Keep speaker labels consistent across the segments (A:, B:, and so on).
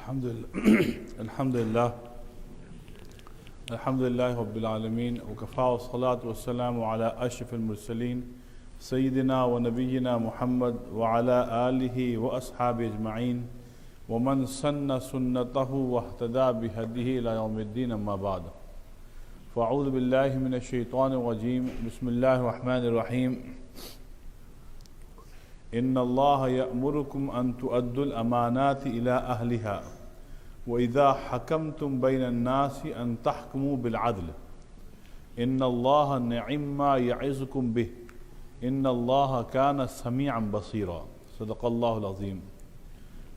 A: Alhamdulillah, Alhamdulillah, Alhamdulillah Rabbil Alameen, wa kafa wa salatu wa salamu ala ashraf al-mursaleen, Sayyidina wa Nabiyyina Muhammad wa ala alihi wa ashabi ajma'een, wa man sanna sunnatahu wa ihtada bihadihi ila yawmiddin amma ba'd. Fa'udhu billahi minash shaitanir rajeem, bismillahir rahmanir rahim. إن الله يأمركم أن تؤدوا الأمانات إلى أهلها وإذا حكمتم بين الناس أن تحكموا بالعدل إن الله نعم ما يعظكم به إن الله كان سميعا بصيرا صدق الله العظيم.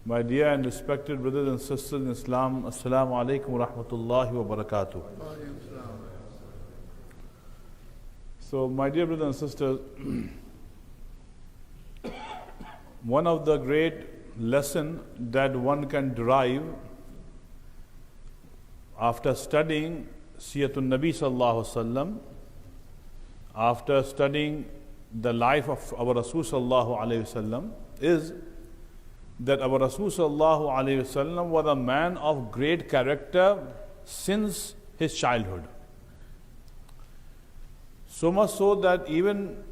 A: My dear and respected brothers and sisters in Islam, Assalamu alaikum wa rahmatullahi wa barakatuh. So my dear brothers and sisters, one of the great lessons that one can derive after studying Siyatun Nabi Sallallahu Alaihi Wasallam, after studying the life of our Rasul Sallallahu Alaihi Wasallam, is that our Rasul Sallallahu Alaihi Wasallam was a man of great character since his childhood. So much so that even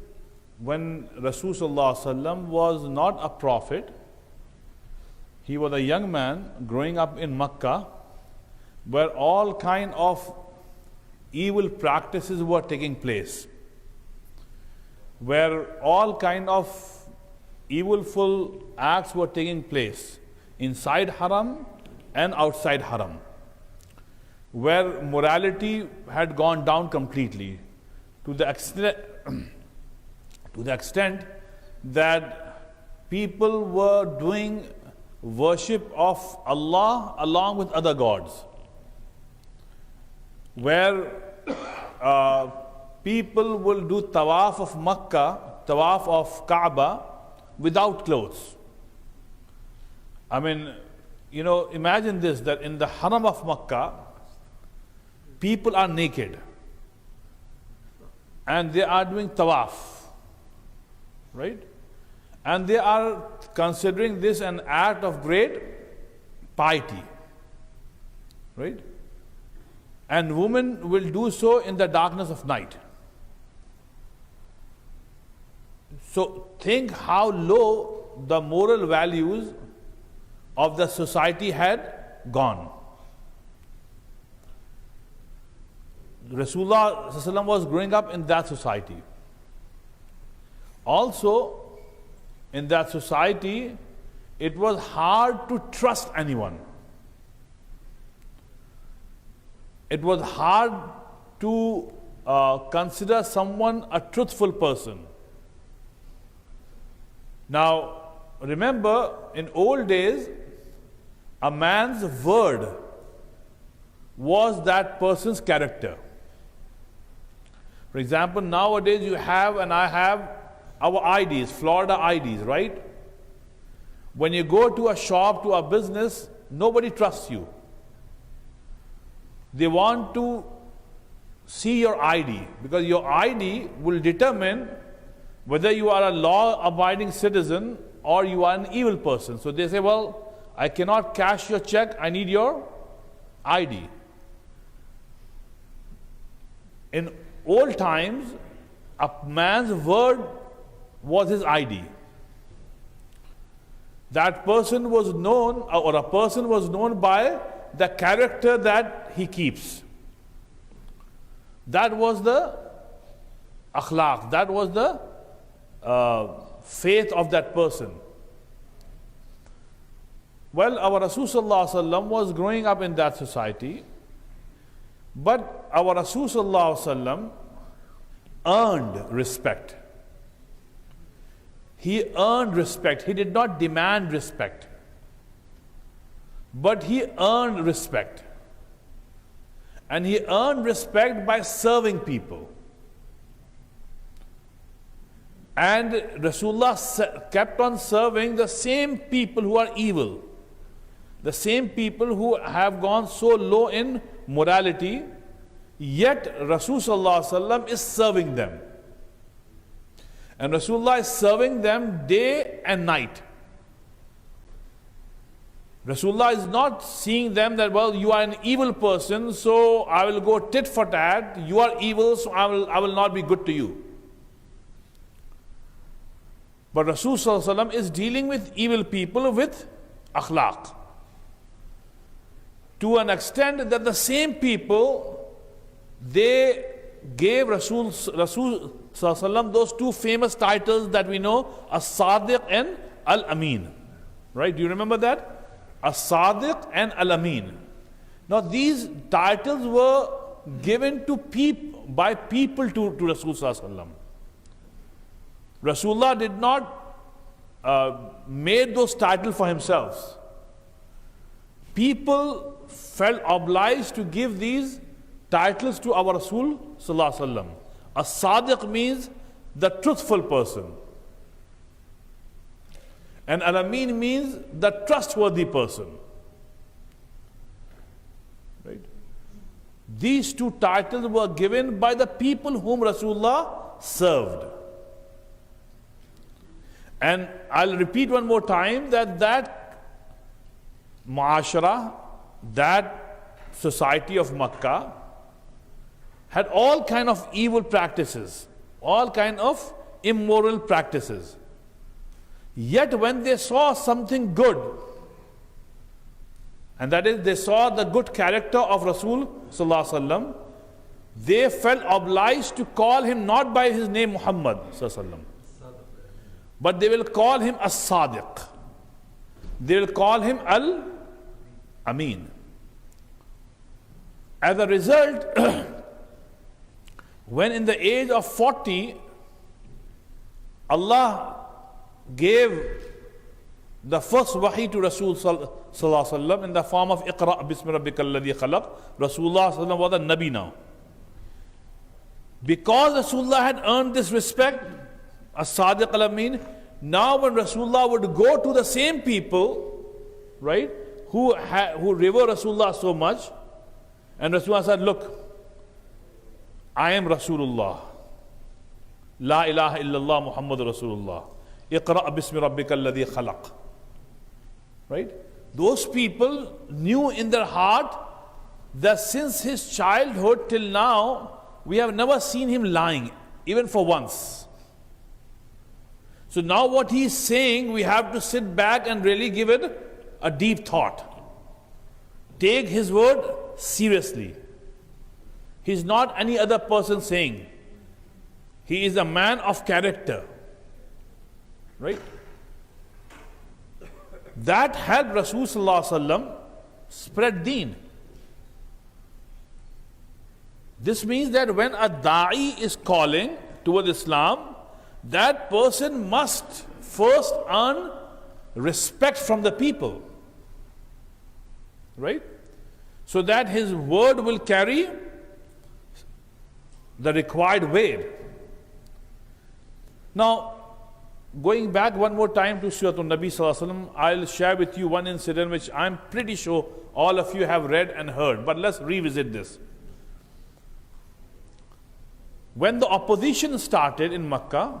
A: when Rasul Sallallahu Alaihi Wasallam was not a prophet, he was a young man growing up in Makkah, where all kind of evil practices were taking place, where all kind of evilful acts were taking place inside Haram and outside Haram, where morality had gone down completely to the extent that people were doing worship of Allah along with other gods, where people will do tawaf of Makkah, tawaf of Kaaba without clothes. I mean, imagine this, that in the Haram of Makkah, people are naked and they are doing tawaf. Right? And they are considering this an act of great piety. Right? And women will do so in the darkness of night. So think how low the moral values of the society had gone. Rasulullah ﷺ was growing up in that society. Also, in that society, it was hard to trust anyone. It was hard to consider someone a truthful person. Now, remember, in old days, a man's word was that person's character. For example, nowadays you have and I have our IDs, Florida IDs, right? When you go to a shop, to a business, nobody trusts you. They want to see your ID because your ID will determine whether you are a law-abiding citizen or you are an evil person. So they say, well, I cannot cash your check, I need your ID. In old times, a man's word was his ID. That person was known, or a person was known by the character that he keeps. That was the akhlaq, that was the faith of that person. Well, our Rasul Sallallahu Alaihi Wasallam was growing up in that society, but our Rasul Sallallahu Alaihi Wasallam earned respect. He earned respect. He did not demand respect, but he earned respect. And he earned respect by serving people. And Rasulullah kept on serving the same people who are evil, the same people who have gone so low in morality, yet Rasul Sallallahu Alaihi Wasallam is serving them. And Rasulullah is serving them day and night. Rasulullah is not seeing them that, well, you are an evil person, so I will go tit for tat. You are evil, so I will not be good to you. But Rasulullah is dealing with evil people with akhlaq. To an extent that the same people, they gave Rasul those two famous titles that we know, Sadiq and Al-Amin. Right? Do you remember that? Sadiq and Al-Amin. Now these titles were given to by people to Rasulullah. Rasulullah did not made those titles for himself. People felt obliged to give these titles to our Rasul Sallallahu Alaihi Wasallam. Sadiq means the truthful person. And Al-Amin means the trustworthy person. Right? These two titles were given by the people whom Rasulullah served. And I'll repeat one more time that Muashara, that society of Makkah, had all kind of evil practices, all kind of immoral practices. Yet when they saw something good, and that is they saw the good character of Rasul Sallallahu Alaihi Wasallam, they felt obliged to call him not by his name Muhammad Sallallahu Alaihi Wasallam, but they will call him As-Sadiq. They will call him Al-Amin. As a result, when in the age of 40, Allah gave the first wahi to Rasul Sallallahu Alaihi Wasallam in the form of Iqra bismi rabbika alladhi khalaq. Rasulullah Sallallahu Alaihi Wasallam was a Nabi now. Because Rasulullah had earned this respect, As-Sadiq Al-Amin, now when Rasulullah would go to the same people, right, who revere Rasulullah so much, and Rasulullah said, look, I am Rasulullah. La ilaha illallah Muhammad Rasulullah. Iqra bismi rabbika alladhi khalaq. Right? Those people knew in their heart that since his childhood till now, we have never seen him lying, even for once. So now what he is saying, we have to sit back and really give it a deep thought. Take his word seriously. He is not any other person saying. He is a man of character. Right? That helped Rasul Sallallahu Alaihi Wasallam spread deen. This means that when a da'i is calling toward Islam, that person must first earn respect from the people. Right? So that his word will carry the required weight. Now, going back one more time to Surah An-Nabi Sallallahu Alaihi Wasallam, I'll share with you one incident which I'm pretty sure all of you have read and heard, but let's revisit this. When the opposition started in Makkah,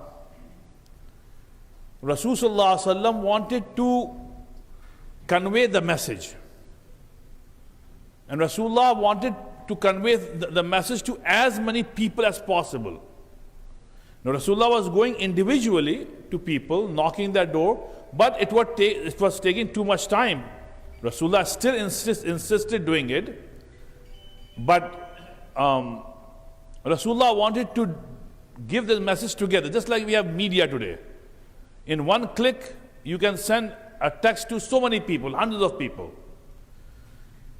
A: Rasulullah Sallallahu Alaihi Wasallam wanted to convey the message. And Rasulullah wanted to convey the message to as many people as possible. Now Rasulullah was going individually to people, knocking their door, but it was taking too much time. Rasulullah still insisted doing it, but Rasulullah wanted to give this message together, just like we have media today. In one click, you can send a text to so many people, hundreds of people.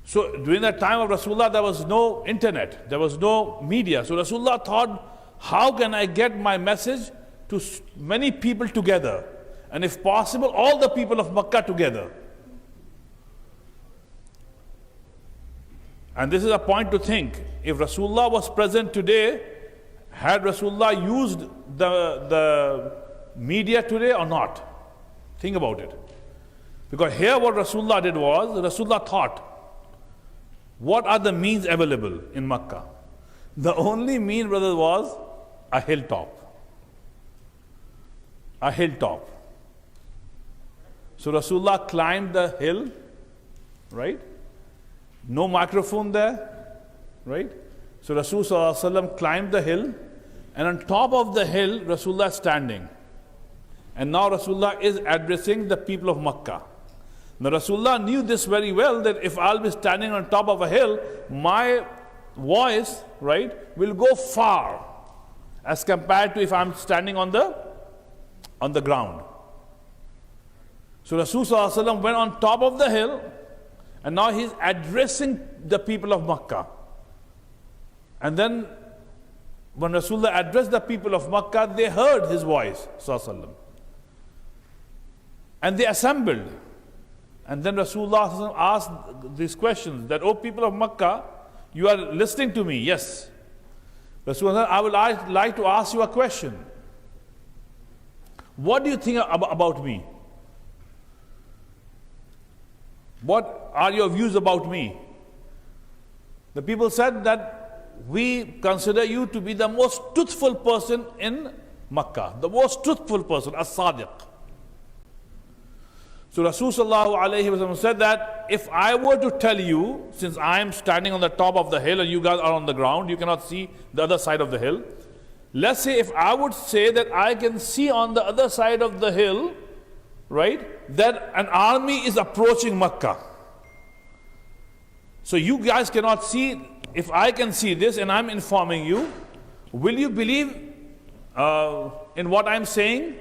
A: So during the time of Rasulullah, there was no internet, there was no media. So Rasulullah thought, how can I get my message to many people together? And if possible, all the people of Makkah together. And this is a point to think. If Rasulullah was present today, had Rasulullah used the media today or not? Think about it. Because here what Rasulullah did was, Rasulullah thought, what are the means available in Makkah? The only mean, brothers, was a hilltop. A hilltop. So Rasulullah climbed the hill right? No microphone there, right? So Rasulullah climbed the hill, and on top of the hill, Rasulullah is standing. And now Rasulullah is addressing the people of Makkah. Now Rasulullah knew this very well, that if I'll be standing on top of a hill, my voice, right, will go far as compared to if I'm standing on the ground. So Rasulullah went on top of the hill, and now he's addressing the people of Makkah. And then when Rasulullah addressed the people of Makkah, they heard his voice, Sallallahu. And they assembled. And then Rasulullah asked these questions, that, "Oh people of Makkah, you are listening to me?" "Yes." Rasulullah, "I would like to ask you a question. What do you think about me? What are your views about me?" The people said that, "We consider you to be the most truthful person in Makkah, the most truthful person, a Sadiq." So Rasulullah said that, if I were to tell you, since I am standing on the top of the hill and you guys are on the ground, you cannot see the other side of the hill. Let's say if I would say that I can see on the other side of the hill, right, that an army is approaching Makkah. So you guys cannot see. If I can see this and I'm informing you, will you believe in what I'm saying?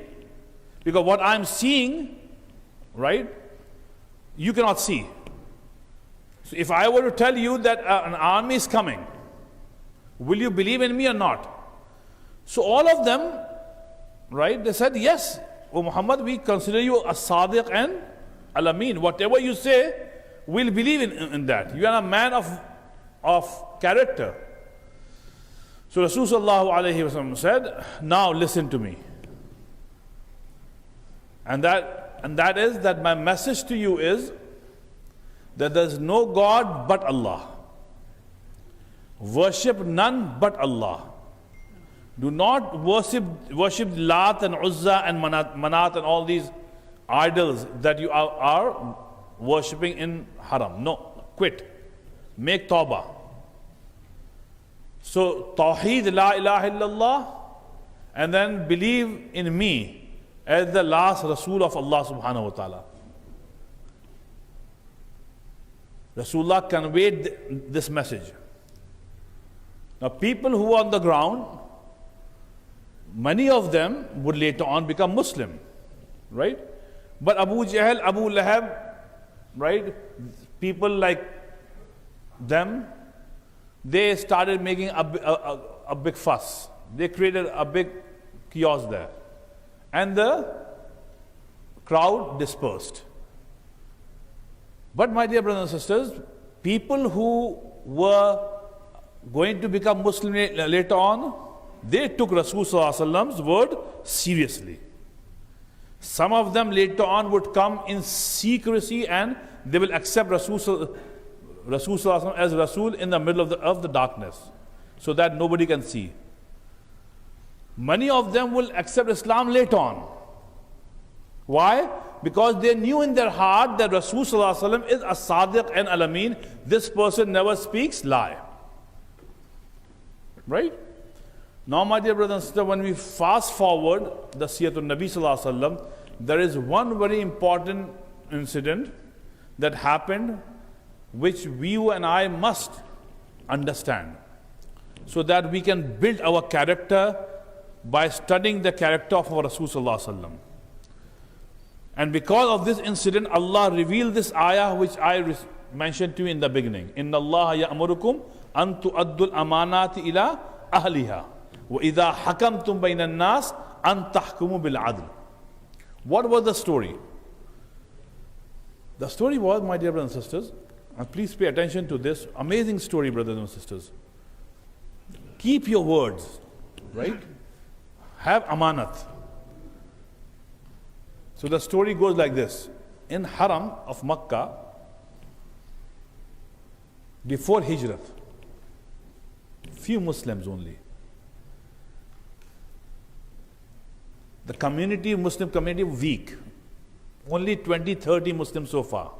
A: Because what I'm seeing, right, you cannot see. So if I were to tell you that an army is coming, will you believe in me or not? So all of them, right, they said, "Yes, O Muhammad, we consider you a Sadiq and Al-Amin. Whatever you say, we'll believe in that. You are a man of character." So Rasulullah said, "Now listen to me. And that is that my message to you is that there is no God but Allah. Worship none but Allah. Do not worship Lat and Uzza and Manat and all these idols that you are worshipping in Haram. No, quit. Make tawbah. So Tawheed, La ilaha illallah, and then believe in me as the last Rasul of Allah subhanahu wa ta'ala." Rasulullah conveyed this message. Now people who are on the ground, many of them would later on become Muslim, right? But Abu Jahl, Abu Lahab, right, people like them, they started making a big fuss. They created a big chaos there. And the crowd dispersed. But my dear brothers and sisters, people who were going to become Muslim later on, they took Rasulullah's word seriously. Some of them later on would come in secrecy and they will accept Rasulullah as Rasul in the middle of the darkness, so that nobody can see. Many of them will accept Islam later on. Why? Because they knew in their heart that Rasulullah is a Sadiq and Al-Amin. This person never speaks lie. Right? Now, my dear brothers and sisters, when we fast forward the Siratul Nabi Sallallahu Alaihi Wasallam, there is one very important incident that happened which you and I must understand, so that we can build our character by studying the character of our Rasul Sallallahu Alaihi Wasallam. And because of this incident, Allah revealed this ayah which I mentioned to you in the beginning. Inna Allah ya'murukum an tu'addul amanati ila ahliha wa idha hakamtum bayna nas an tahkumu bil adl. What was the story? The story was, my dear brothers and sisters, and please pay attention to this amazing story, brothers and sisters. Keep your words, right? Have amanat. So the story goes like this. In Haram of Makkah, before Hijrat, few Muslims only. The community, Muslim community, weak. Only 20, 30 Muslims so far.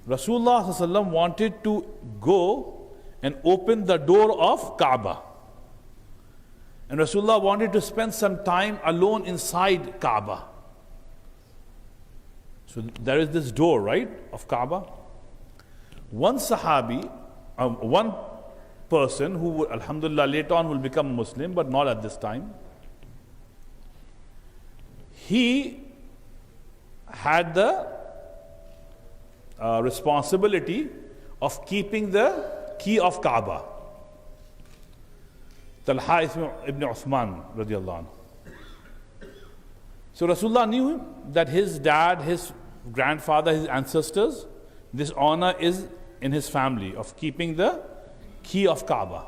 A: Rasulullah sallallahu alaihi wasallam wanted to go and open the door of Kaaba. And Rasulullah wanted to spend some time alone inside Kaaba. So there is this door, right, of Kaaba. One Sahabi, one person who, alhamdulillah, later on will become Muslim, but not at this time. He had the responsibility of keeping the key of Kaaba. Talha ibn Uthman radiallahu anhu. So Rasulullah knew that his dad, his grandfather, his ancestors, this honor is in his family of keeping the key of Kaaba.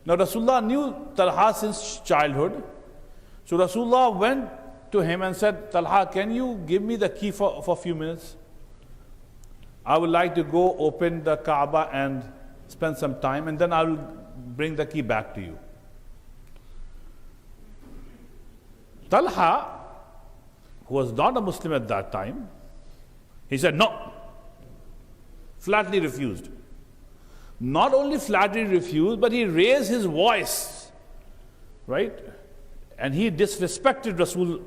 A: Now Rasulullah knew Talha since childhood. So Rasulullah went to him and said, Talha, can you give me the key for a few minutes? I would like to go open the Kaaba and spend some time, and then I will bring the key back to you. Talha, who was not a Muslim at that time, he said no. Flatly refused. Not only flatly refused, but he raised his voice, right? And he disrespected Rasul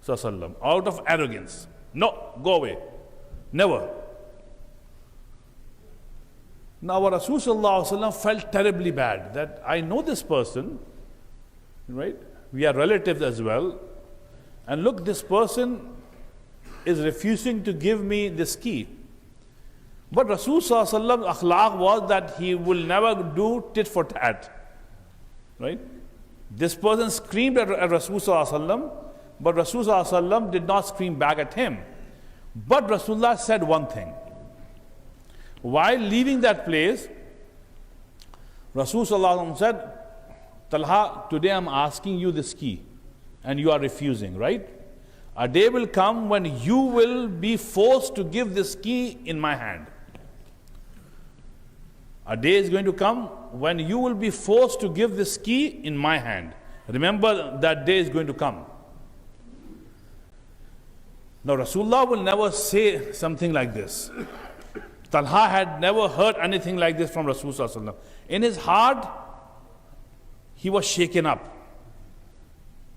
A: Sallallahu out of arrogance. No, go away. Never. Now Rasul Sallallahu felt terribly bad that I know this person, right? We are relatives as well. And look, this person is refusing to give me this key. But Rasul Sallallahu akhlaq was that he will never do tit for tat. Right? This person screamed at Rasul Sallallahu, but Rasul Sallallahu did not scream back at him. But Rasulullah said one thing. While leaving that place, Rasul Sallallahu said, Talha, today I'm asking you this key, and you are refusing, right? A day will come when you will be forced to give this key in my hand. A day is going to come when you will be forced to give this key in my hand. Remember, that day is going to come. Now, Rasulullah will never say something like this. Talha had never heard anything like this from Rasulullah. In his heart, he was shaken up.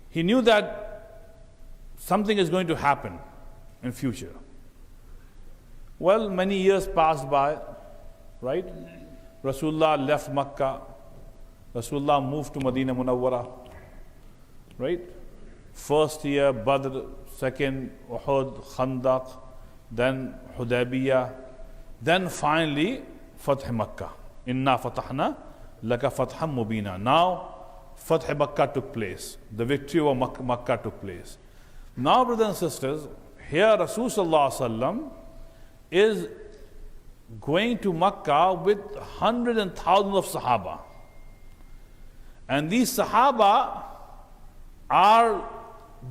A: He knew that something is going to happen in future. Well, many years passed by, right? Rasulullah left Makkah. Rasulullah moved to Medina Munawwara, right? First year, Badr, second, Uhud, Khandaq, then Hudaybiyah, then finally, Fath Makkah. Inna fatahna laka fatham mubina. Now, Fath Makkah took place. The victory of Makkah took place. Now, brothers and sisters, here Rasul Sallallahu Alaihi Wasallam is going to Makkah with hundreds and thousands of Sahaba. And these Sahaba are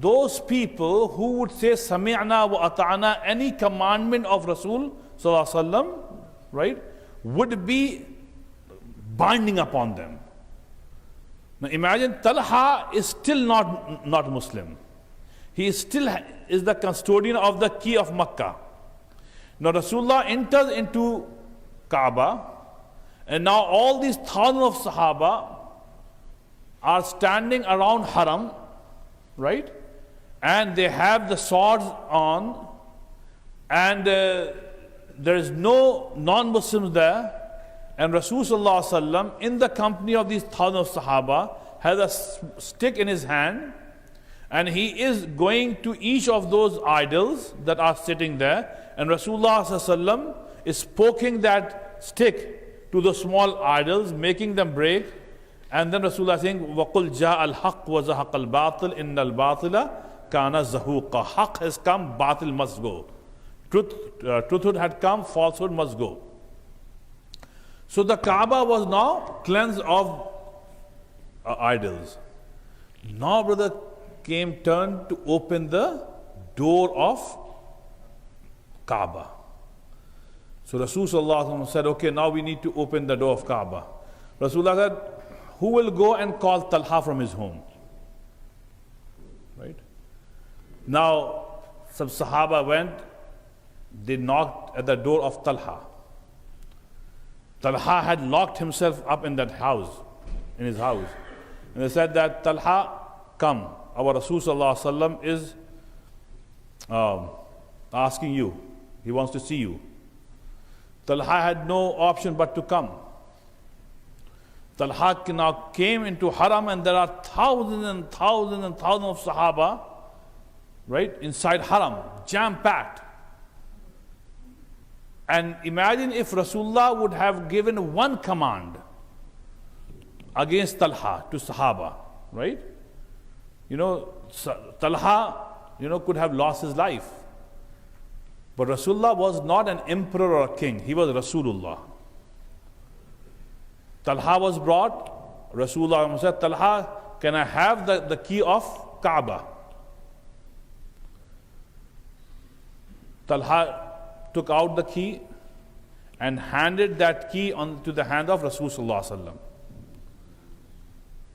A: those people who would say Sami'na wa ata'na, any commandment of Rasul Sallallahu Alaihi Wasallam, right, would be binding upon them. Now imagine Talha is still not Muslim. He still is the custodian of the key of Makkah. Now Rasulullah enters into Kaaba, and now all these thousands of Sahaba are standing around Haram, right? And they have the swords on, and there is no non-Muslims there. And Rasulullah in the company of these thousands of Sahaba has a stick in his hand, and he is going to each of those idols that are sitting there, and Rasulullah is poking that stick to the small idols, making them break. And then Rasulullah saying, وَقُلْ جَاءَ الْحَقُّ وَزَهَقَ الْبَاطِلِ إِنَّ الْبَاطِلَ كَانَ زَهُوقًا. Haqq has come, batil must go. Truthhood had come, falsehood must go. So the Kaaba was now cleansed of idols. Now, brother, came turn to open the door of Kaaba. So Rasulullah said, okay, now we need to open the door of Kaaba. Rasulullah said, who will go and call Talha from his home? Right? Now, some Sahaba went, they knocked at the door of Talha. Talha had locked himself up in that house, in his house. And they said that, Talha, come. Our Rasul Sallallahu Alaihi Wasallam is asking you. He wants to see you. Talha had no option but to come. Talha now came into Haram, and there are thousands and thousands and thousands of Sahaba, right, inside Haram, jam-packed. And imagine if Rasulullah would have given one command against Talha to Sahaba, right? Talha, could have lost his life. But Rasulullah was not an emperor or a king. He was Rasulullah. Talha was brought. Rasulullah said, Talha, can I have the key of Kaaba? Talha took out the key and handed that key to the hand of Rasulullah.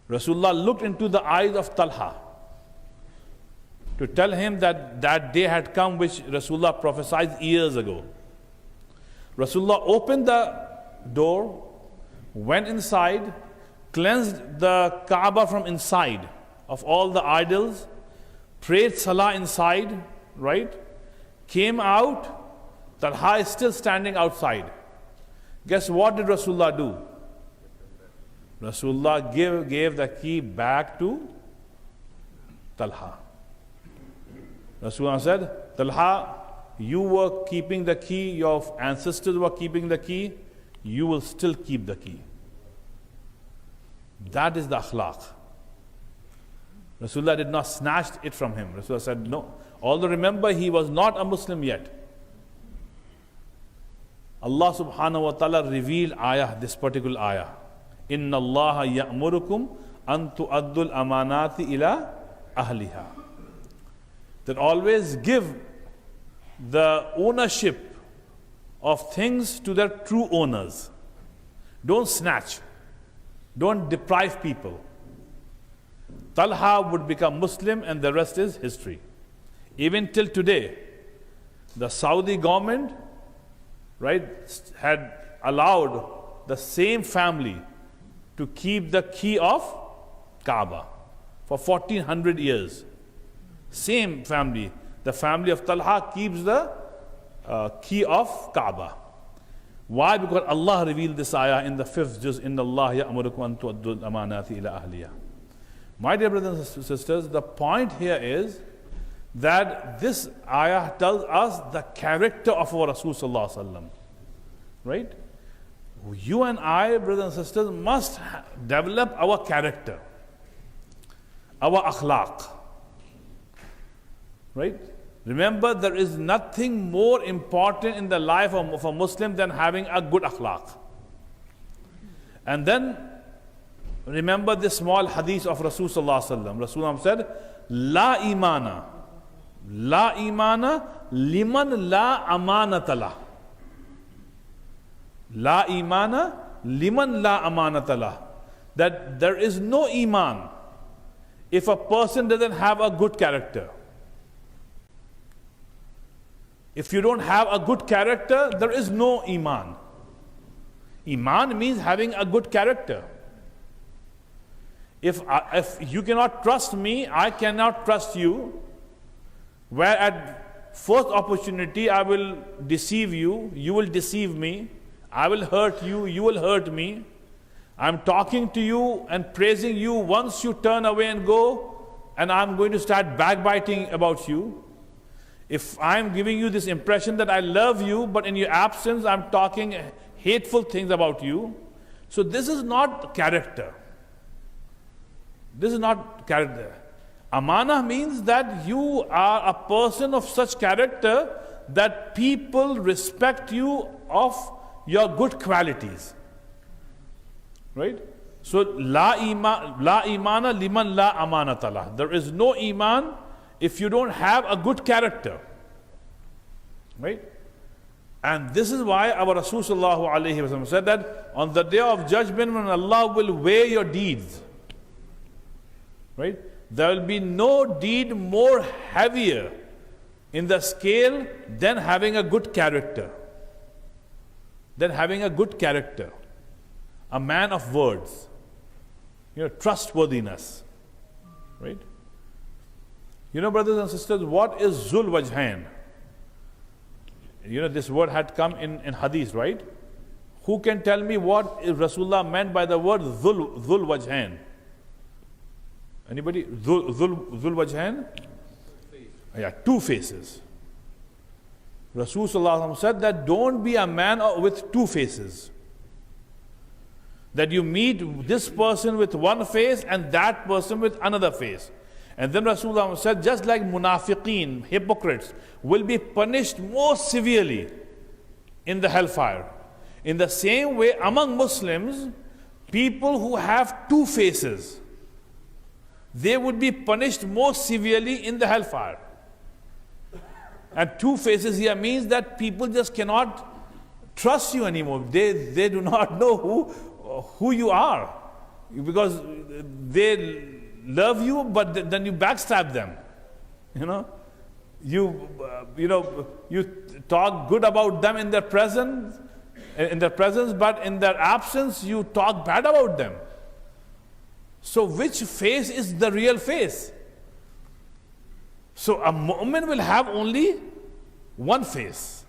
A: Rasulullah looked into the eyes of Talha to tell him that that day had come which Rasulullah prophesied years ago. Rasulullah opened the door, went inside, cleansed the Kaaba from inside of all the idols, prayed Salah inside, right? Came out, Talha is still standing outside. Guess what did Rasulullah do? Rasulullah gave the key back to Talha. Rasulullah said, Talha, you were keeping the key, your ancestors were keeping the key, you will still keep the key. That is the akhlaq. Rasulullah did not snatch it from him. Rasulullah said, no. Although remember, he was not a Muslim yet. Allah subhanahu wa ta'ala revealed this particular ayah. Inna Allah ya'murukum an tu'addul amanati ila ahliha. That always give the ownership of things to their true owners. Don't snatch. Don't deprive people. Talha would become Muslim and the rest is history. Even till today, the Saudi government, right, had allowed the same family to keep the key of Kaaba for 1400 years. Same family. The family of Talha keeps the key of Kaaba. Why? Because Allah revealed this ayah in the 5th juz, Inna Allah ya'murukum an tu'addul amanati ila ahliya. My dear brothers and sisters, the point here is that this ayah tells us the character of our Rasul Sallallahu Alaihi Wasallam. Right? You and I, brothers and sisters, must develop our character, our akhlaq. Right? Remember, there is nothing more important in the life of a Muslim than having a good akhlaq. And then, remember this small hadith of Rasul Sallallahu Alaihi Wasallam. Rasulullah said, La imana liman la amanatala. La imana liman la amanatala. That there is no iman if a person doesn't have a good character. If you don't have a good character, there is no iman. Iman means having a good character. If you cannot trust me, I cannot trust you. Where at first opportunity I will deceive you, you will deceive me, I will hurt you, you will hurt me. I'm talking to you and praising you. Once you turn away and go, and I'm going to start backbiting about you. If I'm giving you this impression that I love you, but in your absence I'm talking hateful things about you. So this is not character. This is not character. Amanah means that you are a person of such character that people respect you of your good qualities. Right? So, la imana liman la amanatala. There is no iman if you don't have a good character. Right? And this is why our Rasul sallallahu alayhi wasallam said that on the day of judgment when Allah will weigh your deeds, right? There will be no deed more heavier in the scale than having a good character. Than having a good character. A man of words. Trustworthiness. Right? Brothers and sisters, what is Zul Wajhain? This word had come in hadith, right? Who can tell me what Rasulullah meant by the word Zul Wajhain? Anybody? Zul Wajhain? Yeah, two faces. Rasulullah said that don't be a man with two faces. That you meet this person with one face and that person with another face. And then Rasulullah said, just like munafiqeen, hypocrites, will be punished more severely in the hellfire. In the same way, among Muslims, people who have two faces, they would be punished more severely in the hellfire. And two faces here means that people just cannot trust you anymore. They do not know who you are, because they love you, but then you backstab them. You talk good about them in their presence, but in their absence you talk bad about them. So which face is the real face? So a mu'min will have only one face,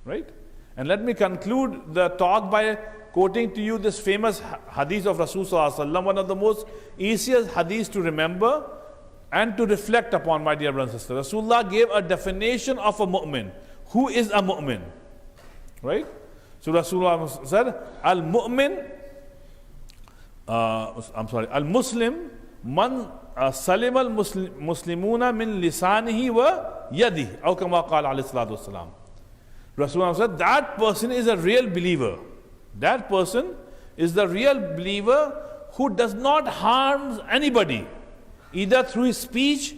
A: right? And let me conclude the talk by quoting to you this famous hadith of Rasulullah, one of the most easiest hadiths to remember and to reflect upon, my dear brothers and sisters. Rasulullah gave a definition of a mu'min. Who is a mu'min? Right? So Rasulullah said, Al-mu'min, Al-Muslim, man salim al-muslimuna min lisanihi wa yadihi. Aw kama qala alayhi salatu wassalam. Rasulullah said, that person is a real believer. That person is the real believer who does not harm anybody, either through his speech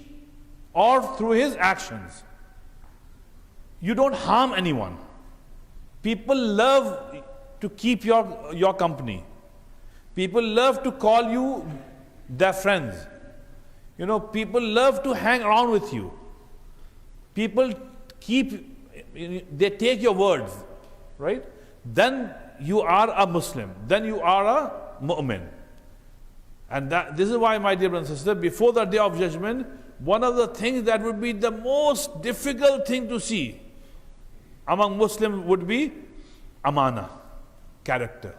A: or through his actions. You don't harm anyone. People love to keep your company. People love to call you their friends. People love to hang around with you. People they take your words, right? Then you are a Muslim. Then you are a mu'min. And this is why, my dear brothers and sisters, before the day of judgment, one of the things that would be the most difficult thing to see among Muslims would be amana, character.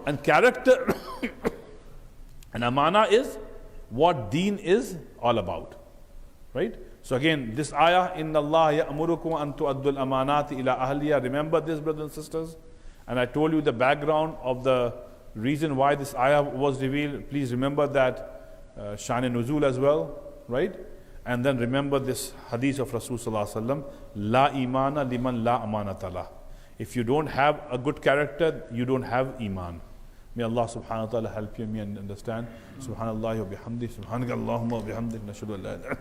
A: And character and amana is what deen is all about. Right? So again, this ayah, Inna Allah ya'murukum an tu'addul amanati ila ahliya. Remember this, brothers and sisters. And I told you the background of the reason why this ayah was revealed. Please remember that Shan Nuzul as well, right? And then remember this hadith of Rasulullah sallallahu alaihi wasallam, La imana liman la amanatala. If you don't have a good character, you don't have iman. May Allah subhanahu wa ta'ala help you and me and understand. Subhanallah wa bihamdi, subhanaka Allahumma wa bihamdik, nashhadu an la ilaha